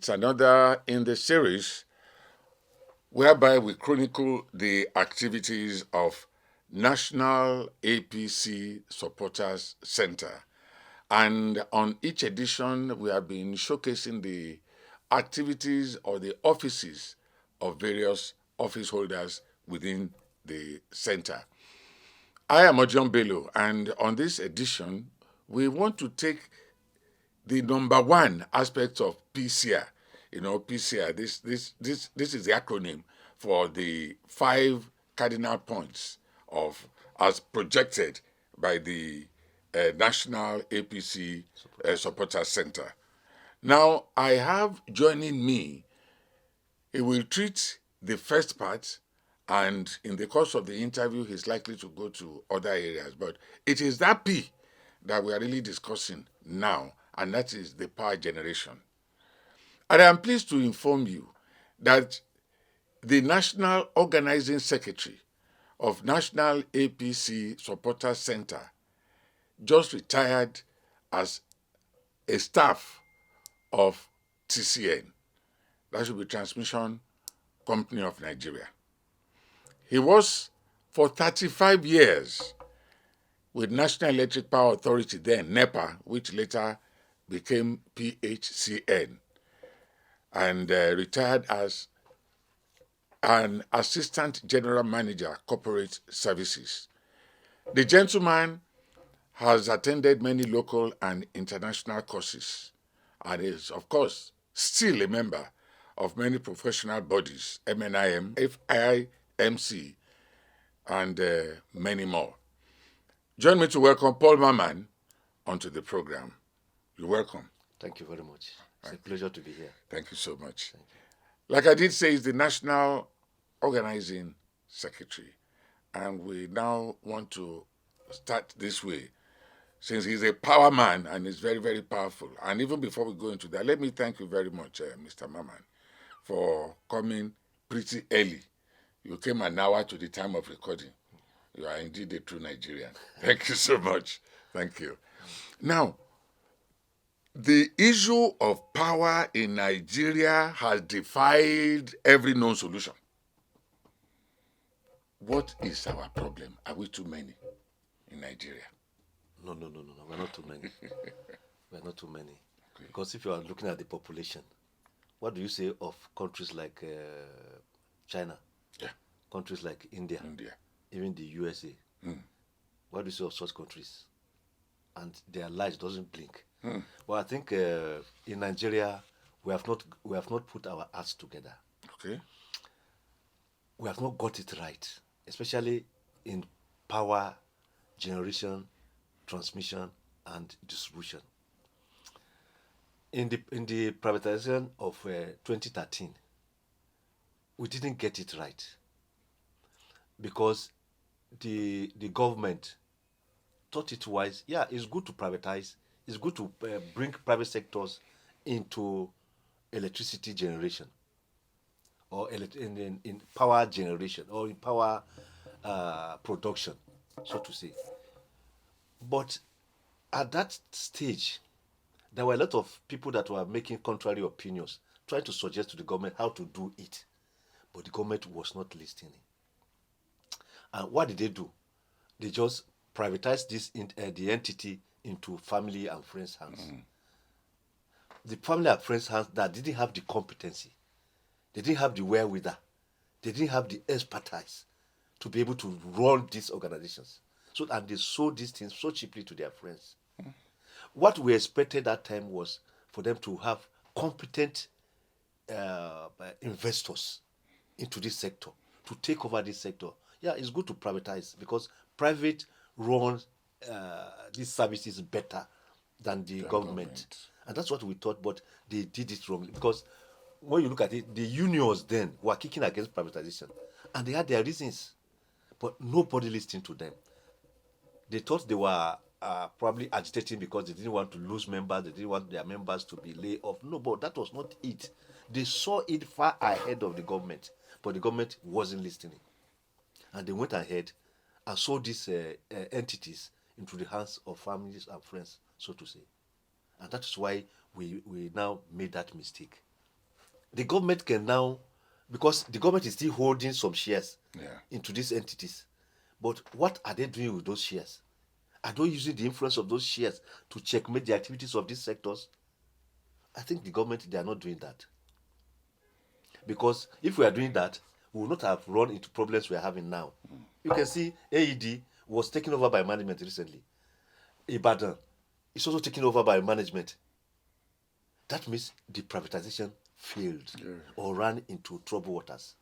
It's another in the series whereby we chronicle the activities of National APC Supporters Center. And on each edition, we have been showcasing the activities or the offices of various office holders within the center. I am Ojon Bello, and on this edition, we want to take the number one aspect of PCR. PCR. This is the acronym for the 5 cardinal points of as projected by the National APC Supporters Center. Now, I have joining me. He will treat the first part, and in the course of the interview, he's likely to go to other areas. But it is that P that we are really discussing now, and that is the power generation. And I am pleased to inform you that the National Organizing Secretary of National APC Supporters Center just retired as a staff of TCN, that should be Transmission Company of Nigeria. He was for 35 years with National Electric Power Authority, then NEPA, which later became PHCN, and retired as an Assistant General Manager, Corporate Services. The gentleman has attended many local and international courses and is, of course, still a member of many professional bodies, MNIM, FIMC, and many more. Join me to welcome Paul Maman onto the program. You're welcome. Thank you very much. It's a pleasure to be here. Thank you so much. Like I did say, he's the National Organizing Secretary. And we now want to start this way, since he's a power man and is very, very powerful. And even before we go into that, let me thank you very much, Mr. Maman, for coming pretty early. You came an hour to the time of recording. You are indeed a true Nigerian. Thank you so much. Thank you. Now, the issue of power in Nigeria has defied every known solution. What is our problem? Are we too many in Nigeria? No. We're not too many. We're not too many. Okay. Because if you are looking at the population, what do you say of countries like China? Yeah. Countries like India. Even the USA. What do you say of such countries? And their lives doesn't blink. Well, I think in Nigeria we have not put our hearts together. Okay. We have not got it right, especially in power generation, transmission, and distribution. In the privatization of 2013, we didn't get it right because the government thought it wise. Yeah, it's good to privatize. It's good to bring private sectors into electricity generation or in power generation or in power production, so to say. But at that stage, there were a lot of people that were making contrary opinions, trying to suggest to the government how to do it. But the government was not listening. And what did they do? They just privatized the entity into family and friends' hands. The family and friends' hands that didn't have the competency, they didn't have the wherewithal, they didn't have the expertise to be able to run these organizations. And they sold these things so cheaply to their friends. What we expected that time was for them to have competent investors into this sector, to take over this sector. Yeah, it's good to privatize because private runs these services better than the government. And that's what we thought, but they did it wrongly. Because when you look at it, the unions then were kicking against privatization. And they had their reasons. But nobody listened to them. They thought they were probably agitating because they didn't want to lose members. They didn't want their members to be laid off. No, but that was not it. They saw it far ahead of the government. But the government wasn't listening. And they went ahead and sold these entities into the hands of families and friends, so to say. And that is why we now made that mistake. The government can now, because the government is still holding some shares Yeah. into these entities. But what are they doing with those shares? Are they using the influence of those shares to checkmate the activities of these sectors? I think the government, they are not doing that. Because if we are doing that, we will not have run into problems we are having now. You can see AED was taken over by management recently. Ibadan is also taken over by management. That means the privatization failed or ran into troubled waters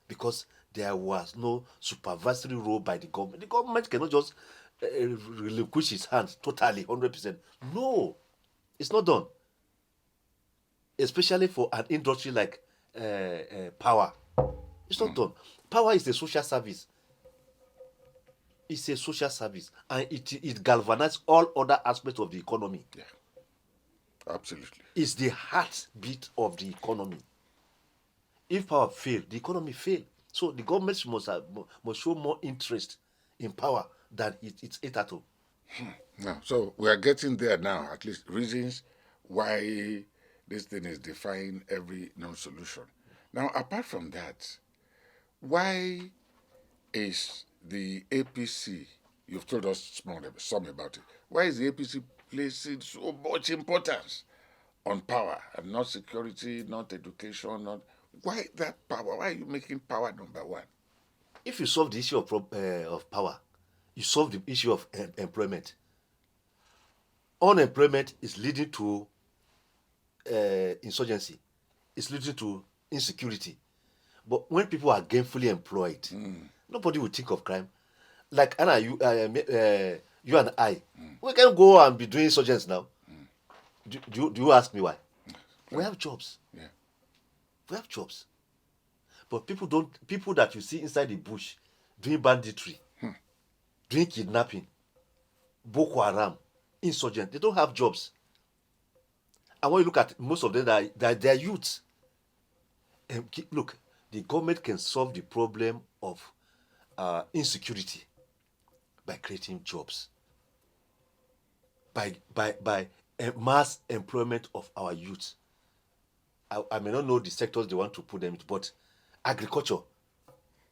because there was no supervisory role by the government. The government cannot just relinquish its hands totally, 100%. No, it's not done. Especially for an industry like power. It's not done. Power is a social service. It's a social service, and it galvanizes all other aspects of the economy. Yeah. Absolutely. It's the heartbeat of the economy. If power fail, the economy fail. So the government must show more interest in power than it's hitherto. Now, so we are getting there now, at least reasons why this thing is defying every known solution. Now, apart from that, why is the APC, you've told us some about it, why is the APC placing so much importance on power and not security, not education, not. Why that power? Why are you making power number one? If you solve the issue of power, you solve the issue of employment. Unemployment is leading to insurgency. It's leading to insecurity. But when people are gainfully employed, nobody will think of crime. Like Anna, you and I, we can go and be doing insurgents now. Do you ask me why? We have jobs. Yeah. We have jobs. But people that you see inside the bush doing banditry, doing kidnapping, Boko Haram, insurgent, they don't have jobs. And when you look at most of them, they're youths. Look, the government can solve the problem of insecurity by creating jobs, by mass employment of our youth. I may not know the sectors they want to put them into, but agriculture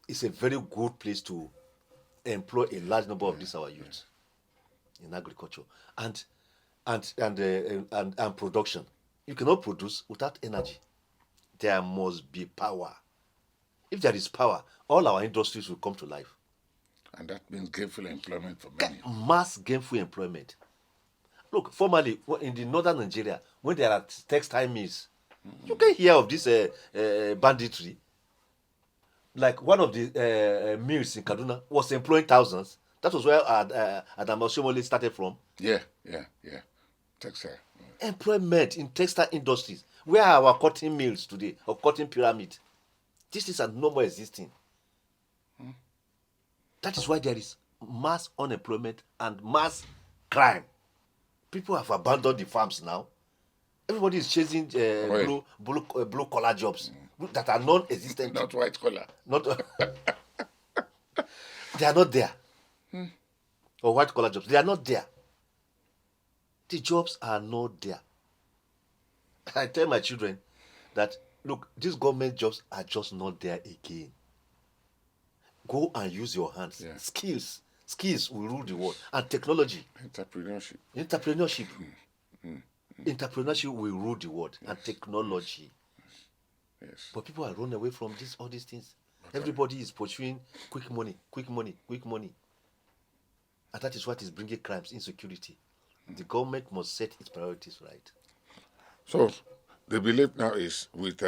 is a very good place to employ a large number of these our youth in agriculture and production. You cannot produce without energy. There must be power. If there is power, all our industries will come to life. And that means gainful employment for many. Mass gainful employment. Look, formerly in the northern Nigeria, when there are textile mills, you can hear of this banditry. Like one of the mills in Kaduna was employing thousands. That was where Adam Oshomole started from. Yeah. Textile. Employment in textile industries. Where are our cotton mills today, or cotton pyramid? This is no more existing. That is why there is mass unemployment and mass crime. People have abandoned the farms now. Everybody is chasing blue collar jobs that are non-existent. Not white collar. Not they are not there. Or white collar jobs. They are not there. The jobs are not there. I tell my children that, look, these government jobs are just not there again. Go and use your hands. Yeah. Skills will rule the world. And technology. Entrepreneurship. Entrepreneurship will rule the world. Yes. And technology. Yes. But people are running away from all these things. Everybody is pursuing quick money. And that is what is bringing crimes, insecurity. The government must set its priorities right. So, the belief now is with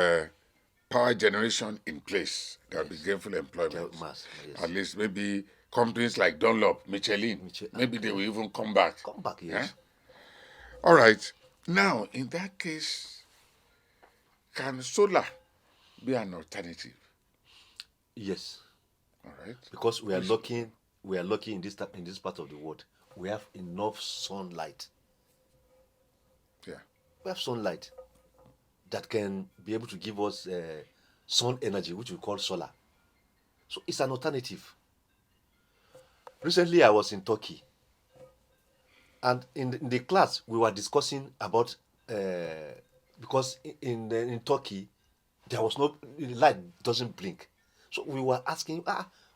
power generation in place, there will be gainful employment. Yes. At least maybe companies like Dunlop, Michelin, maybe they will even come back. Yes. All right. Now, in that case, can solar be an alternative? Yes. All right. Because we are lucky in this part of the world. We have enough sunlight. Yeah. We have sunlight that can be able to give us sun energy, which we call solar. So it's an alternative. Recently, I was in Turkey, and in the class we were discussing about because in Turkey there was no, the light doesn't blink. So we were asking,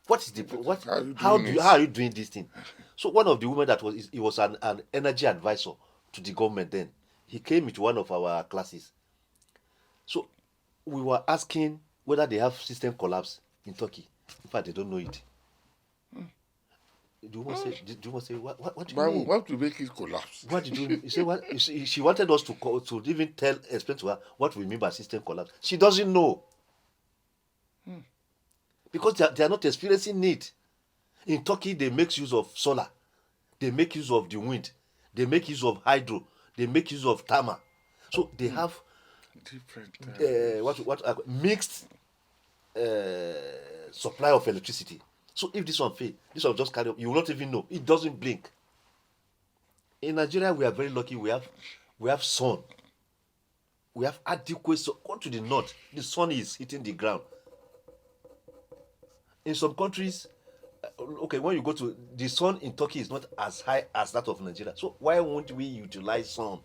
what is the what? How are you doing it? How are you doing this thing? So one of the women that was, he was an energy advisor to the government then. He came into one of our classes. So we were asking whether they have system collapse in Turkey. In fact, they don't know it. Do you want to say? Do you want to say what do you But mean? what to make it collapse? What did you say? What she wanted us to to even explain to her what we mean by system collapse. She doesn't know because they are not experiencing it. In Turkey, they make use of solar, they make use of the wind, they make use of hydro, they make use of thermal. So they have Different. mixed supply of electricity. So if this one fail, this one just carry up, you will not even know. It doesn't blink. In Nigeria, we are very lucky. We have sun. We have adequate sun. Go to the north, the sun is hitting the ground. In some countries, okay, when you go to the sun in Turkey is not as high as that of Nigeria. So why won't we utilize sun?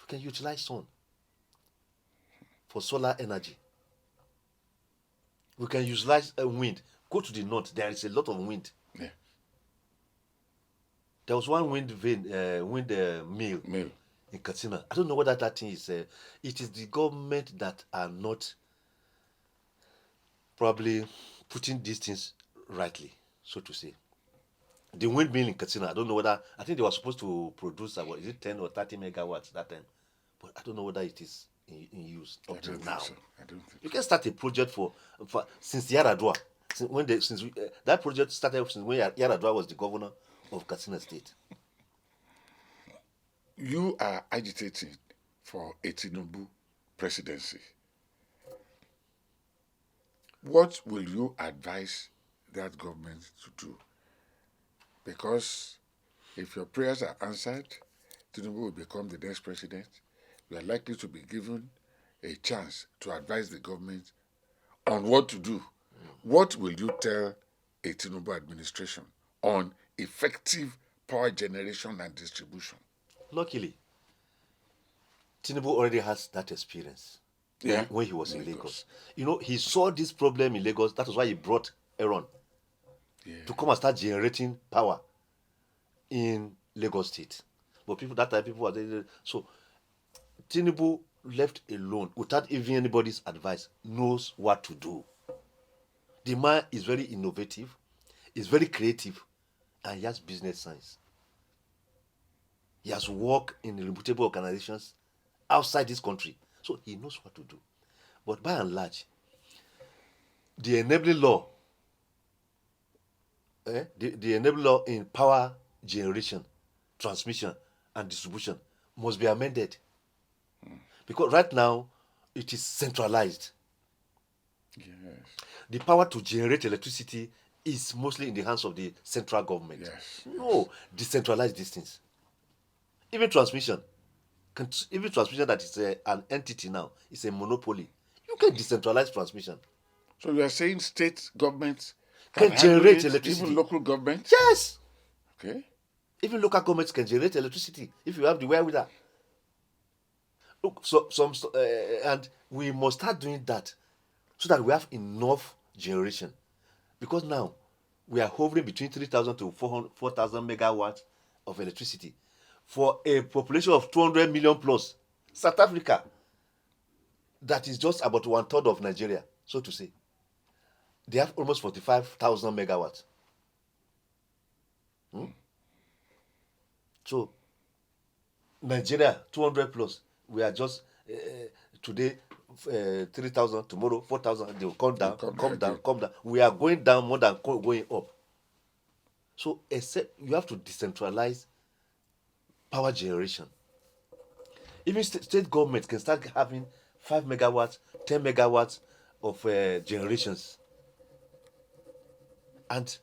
We can utilize sun for solar energy. We can utilize wind. Go to the north. There is a lot of wind. Yeah. There was one wind mill Mill. in Katsina. I don't know whether that thing is. It is the government that are not probably putting these things rightly, so to say. The windmill in Katsina, I don't know whether, I think they were supposed to produce about, is it 10 or 30 megawatts that time? But I don't know whether it is in use up till now. So. I don't think You can start a project for since Yaradua. That project started since when Yaradua was the governor of Katsina State. you are agitating for a Tinubu presidency. What will you advise that government to do? Because if your prayers are answered, Tinubu will become the next president. You are likely to be given a chance to advise the government on what to do. What will you tell a Tinubu administration on effective power generation and distribution? Luckily, Tinubu already has that experience. Yeah. When he was in Lagos. You know, he saw this problem in Lagos. That was why he brought Aaron to come and start generating power in Lagos State. But that time people were so Tinubu, left alone without even anybody's advice, knows what to do. The man is very innovative, is very creative, and he has business sense. He has worked in reputable organizations outside this country, so he knows what to do. But by and large, the enabling law, the enabling law in power generation, transmission, and distribution must be amended. Because right now, it is centralized. Yes. The power to generate electricity is mostly in the hands of the central government. Yes. No, decentralize these things. Even transmission that is an entity now, is a monopoly. You can decentralize transmission. So you are saying state governments Can handle generate it, electricity. even local governments? Yes. Okay. Even local governments can generate electricity if you have the wherewithal. Look, and we must start doing that so that we have enough generation. Because now we are hovering between 3,000 to 4,000 megawatts of electricity for a population of 200 million plus. South Africa, that is just about 1/3 of Nigeria, so to say. They have almost 45,000 megawatts. So, Nigeria, 200 plus. We are just today 3,000, tomorrow 4,000. They will come down, come down. We are going down more than going up. So, except you have to decentralize power generation. Even state government can start having 5 megawatts, 10 megawatts of generations. And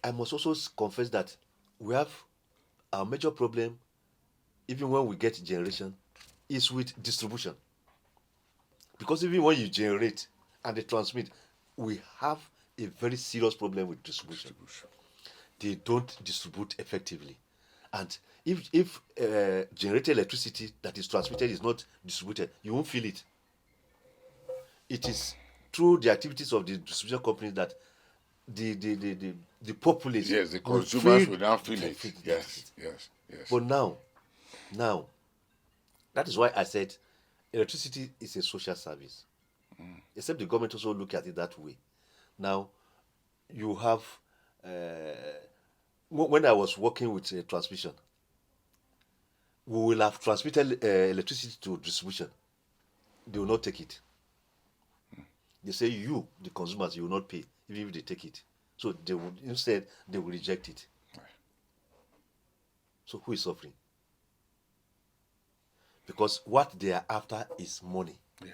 I must also confess that we have our major problem, even when we get generation, is with distribution. Because even when you generate and they transmit, we have a very serious problem with distribution. They don't distribute effectively. And if generated electricity that is transmitted is not distributed, you won't feel it. It is through the activities of the distribution companies that the populace Yes, the will consumers feel will now feel the it. feel the Yes, electricity. yes, yes. But now, that is why I said electricity is a social service. Except the government also look at it that way. Now, you have, when I was working with transmission, we will have transmitted electricity to distribution. They will not take it. They say you, the consumers, you will not pay even if they take it. So they will instead they will reject it. So who is suffering? Because what they are after is money. Yeah.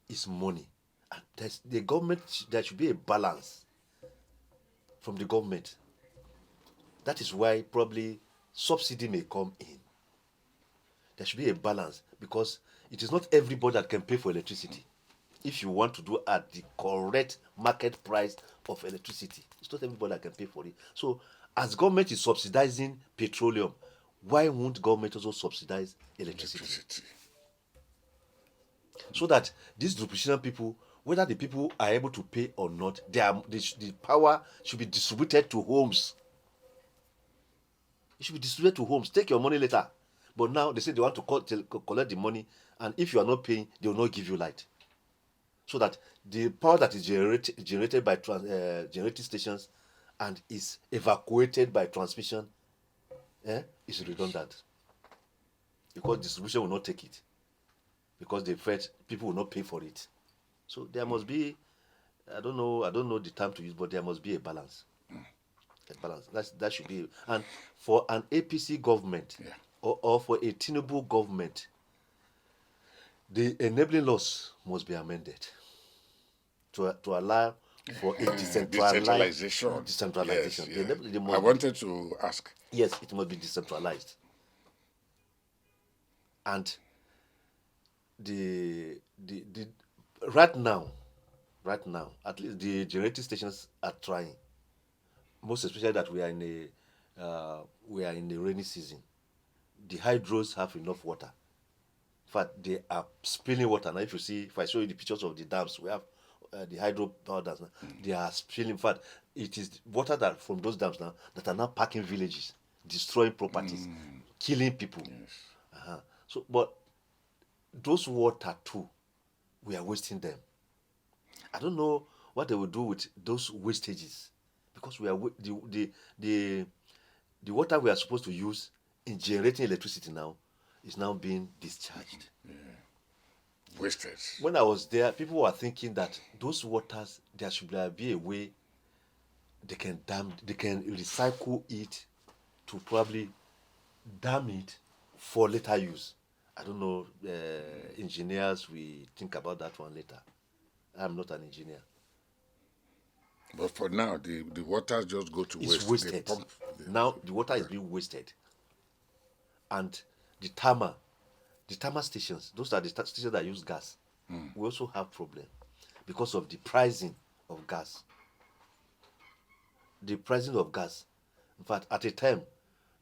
Is money. And the government, there should be a balance from the government. That is why probably subsidy may come in. There should be a balance because it is not everybody that can pay for electricity. If you want to do at the correct market price of electricity, it's not everybody that can pay for it. So, as government is subsidizing petroleum, why won't government also subsidize electricity? So that these distribution people, whether the people are able to pay or not, the power should be distributed to homes. It should be distributed to homes. Take your money later. But now they say they want to collect the money, and if you are not paying, they will not give you light. So that the power that is generated by generating stations and is evacuated by transmission is redundant. Because distribution will not take it. Because they felt people will not pay for it. So there must be, I don't know the term to use, but there must be a balance. A balance. That should be. And for an APC government, Yeah. or for a Tinubu government, the enabling laws must be amended to allow for a Decentralization. decentralization. Yes, yeah. They I must wanted to ask. yes, it must be decentralized. And the right now, at least the generating stations are trying. Most especially that we are in a rainy season. The hydros have enough water. In fact, they are spilling water. Now, if I show you the pictures of the dams, we have the hydro power dams now. They are spilling. In fact, it is water that from those dams now that are now packing villages, destroying properties, killing people. Uh-huh. So, but those water too, we are wasting them. I don't know what they will do with those wastages because we are the water we are supposed to use in generating electricity now is now being discharged. Wasted. When I was there, people were thinking that those waters there should be a way they can recycle it to probably dam it for later use. I don't know. Engineers, we think about that one later. I'm not an engineer. But for now, the waters just go to It's waste. They wasted. pump. Now the water is being wasted, and the thermal stations, those are the stations that use gas. We also have problem because of the pricing of gas. The pricing of gas. In fact, at a time,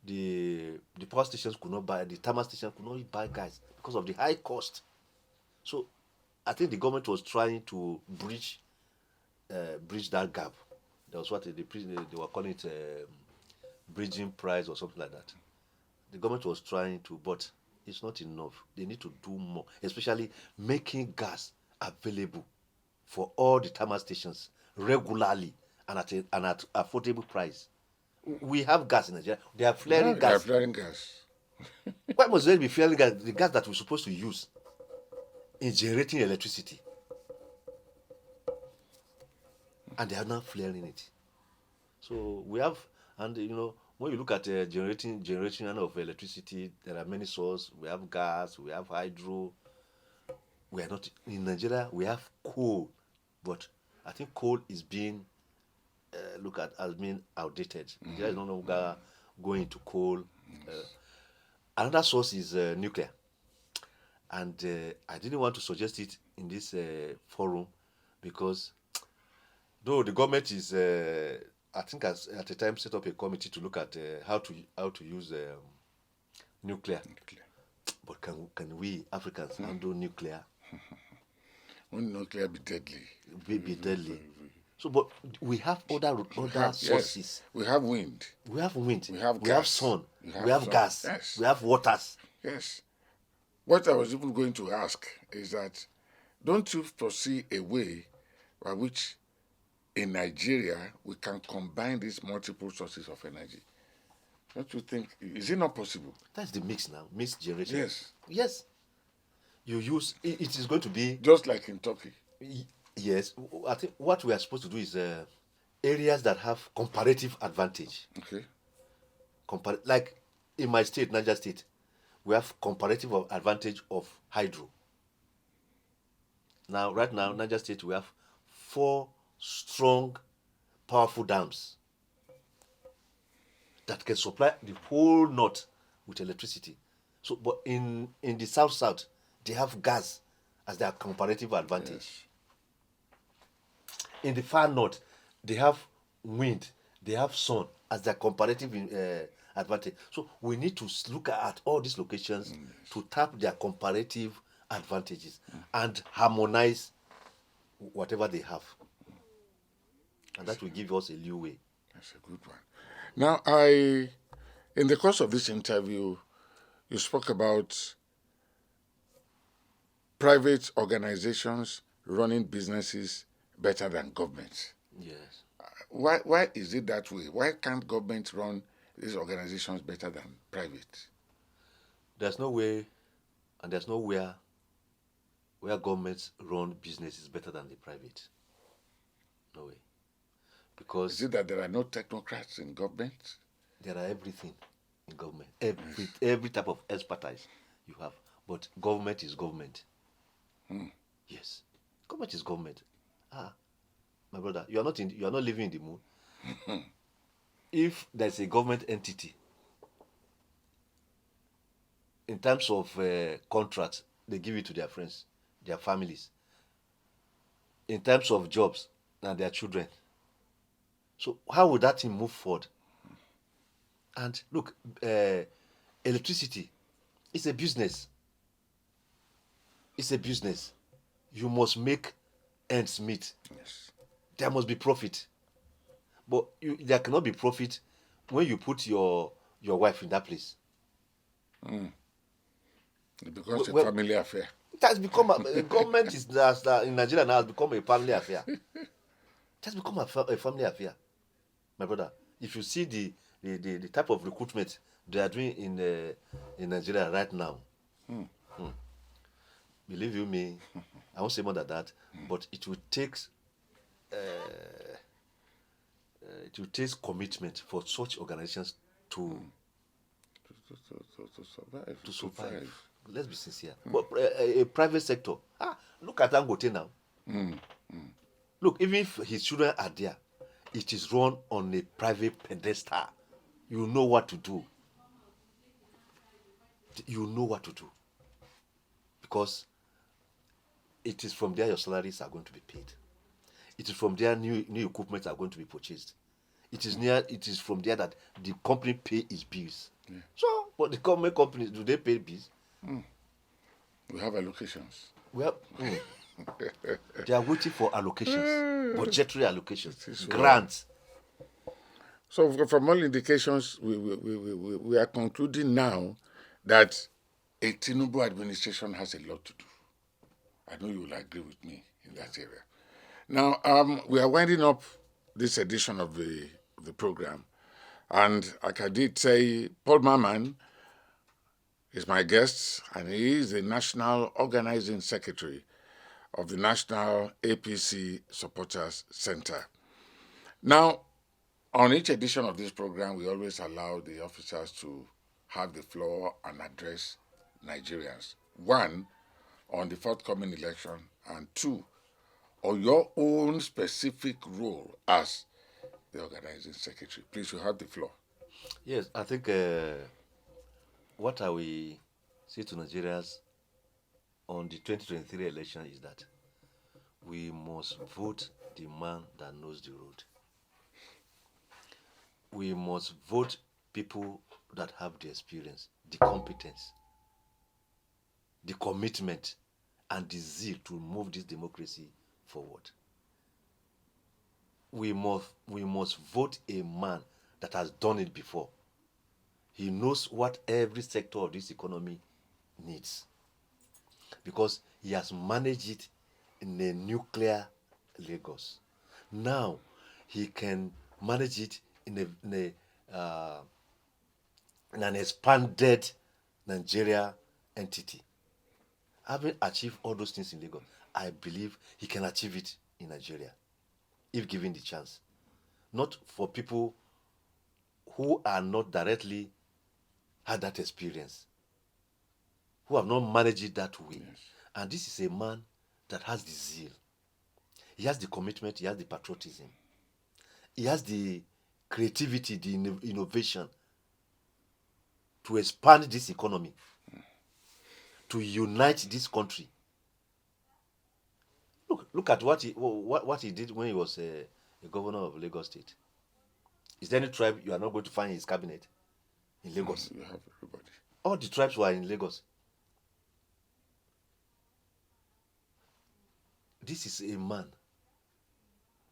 the power stations could not buy the thermal stations could not buy gas because of the high cost. So, I think the government was trying to bridge that gap. That was what they were calling it bridging price or something like that. The government was trying to, but it's not enough. They need to do more, especially making gas available for all the thermal stations regularly and at affordable price. We have gas in Nigeria. They are flaring Yeah, they are gas. flaring gas. Why must there be flaring gas? The gas that we're supposed to use in generating electricity, and they are now flaring it. So we have, and when you look at generation of electricity, there are many sources. We have gas, we have hydro. We are not in Nigeria. We have coal, but I think coal is being looked at as being outdated. Nigeria is no longer going to coal. Another source is nuclear, and I didn't want to suggest it in this forum because though the government is I think at the time set up a committee to look at how to use nuclear. But can we Africans handle nuclear? Won't nuclear be deadly? Be deadly. So, but we have other Yes, sources. we have wind. We have wind. We have We have gas. sun. We We have sun. gas. Yes. We have waters. Yes. What I was even going to ask is that don't you foresee a way by which in Nigeria we can combine these multiple sources of energy? Don't you think, is it not possible? That's the mix now. Mixed generation. Yes. Yes. You use it is going to be Just like in Turkey. yes. I think what we are supposed to do is areas that have comparative advantage. Okay. Like in my state, Niger State, we have comparative advantage of hydro. Now, right now, Niger State, we have 4 strong, powerful dams that can supply the whole north with electricity. So, but in the south, they have gas as their comparative advantage. Yes. In the far north, they have wind, they have sun as their comparative advantage. So we need to look at all these locations to tap their comparative advantages and harmonize whatever they have. And that will give us a leeway. That's a good one. Now, in the course of this interview, you spoke about private organizations running businesses better than governments. Yes. Why is it that way? Why can't government run these organizations better than private? There's no way, and there's nowhere where governments run businesses better than the private. No way. Because Is it that there are no technocrats in government? there are everything in government. Every type of expertise you have. But government is government. Yes. Government is government. My brother, you are not living in the moon. If there's a government entity, in terms of contracts, they give it to their friends, their families. In terms of jobs, and their children. So how would that thing move forward? And look, electricity is a business. It's a business. You must make ends meet. Yes. There must be profit. But there cannot be profit when you put your wife in that place. It becomes a Well, family affair. It has become a government in Nigeria now has become a family affair. It has become a family affair, my brother. If you see the type of recruitment they are doing in Nigeria right now, believe you me, I won't say more than that, but it will take commitment for such organizations to survive. Let's be sincere. But a private sector, look at Dangote now. Look, even if his children are there, it is run on a private pedestal. You know what to do. You know what to do. Because it is from there your salaries are going to be paid. It is from there new equipment are going to be purchased. It is from there that the company pay its bills. Yeah. So, but the government companies, do they pay bills? We have allocations. Well, they are waiting for allocations, budgetary allocations, grants. So, from all indications, we are concluding now that a Tinubu administration has a lot to do. I know you will agree with me in that area. Now, we are winding up this edition of the program, and like I did say, Paul Maman is my guest, and he is the National Organizing Secretary of the National APC Supporters Center. Now, on each edition of this program, we always allow the officers to have the floor and address Nigerians. One, on the forthcoming election, and two, on your own specific role as the organizing secretary. Please, you have the floor. Yes, I think what I will say to Nigerians on the 2023 election is that we must vote the man that knows the road. we must vote people that have the experience, the competence, the commitment, and the zeal to move this democracy forward. We must vote a man that has done it before. He knows what every sector of this economy needs because he has managed it in a nuclear Lagos. Now he can manage it in an expanded Nigeria entity. Having achieved all those things in Lagos, I believe he can achieve it in Nigeria if given the chance. Not for people who are not directly had that experience, who have not managed it that way. Yes. And this is a man that has the zeal. He has the commitment, he has the patriotism. He has the creativity, the innovation to expand this economy, to unite this country. Look at what he did when he was a governor of Lagos State. Is there any tribe you are not going to find in his cabinet in Lagos? You have everybody. All the tribes were in Lagos. This is a man.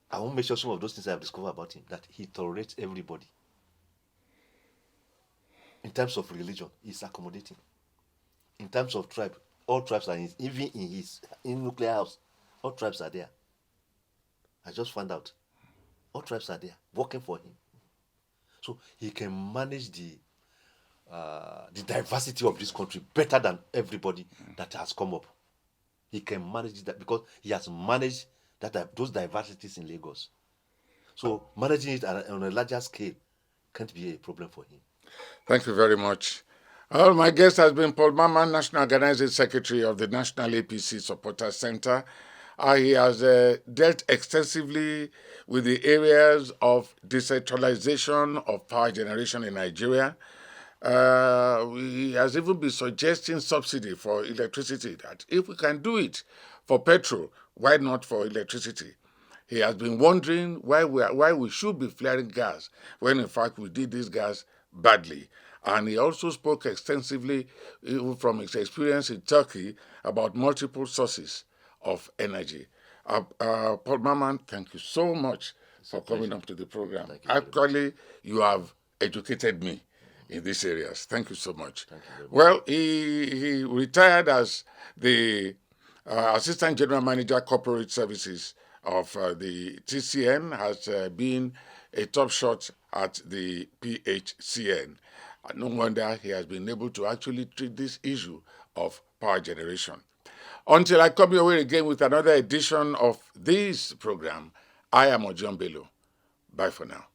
I won't mention some of those things I have discovered about him, that he tolerates everybody. In terms of religion, he's accommodating. In terms of tribe, all tribes are even in his nuclear house. All tribes are there. I just found out. All tribes are there, working for him. So he can manage the diversity of this country better than everybody that has come up. He can manage that because he has managed those diversities in Lagos. So managing it on a larger scale can't be a problem for him. Thank you very much. Well, my guest has been Paul Mama, National Organizing Secretary of the National APC Supporters Center. He has dealt extensively with the areas of decentralization of power generation in Nigeria. He has even been suggesting subsidy for electricity, that if we can do it for petrol, why not for electricity? He has been wondering why we should be flaring gas when in fact we did this gas badly. And he also spoke extensively from his experience in Turkey about multiple sources of energy. Paul Maman, thank you so much for coming up to the program. Actually, you have educated me in these areas. Thank you so much. Thank you very much. Well, he retired as the Assistant General Manager Corporate Services of the TCN, has been a top shot at the PHCN. No wonder he has been able to actually treat this issue of power generation. Until I come your way again with another edition of this program, I am Ojon Bello. Bye for now.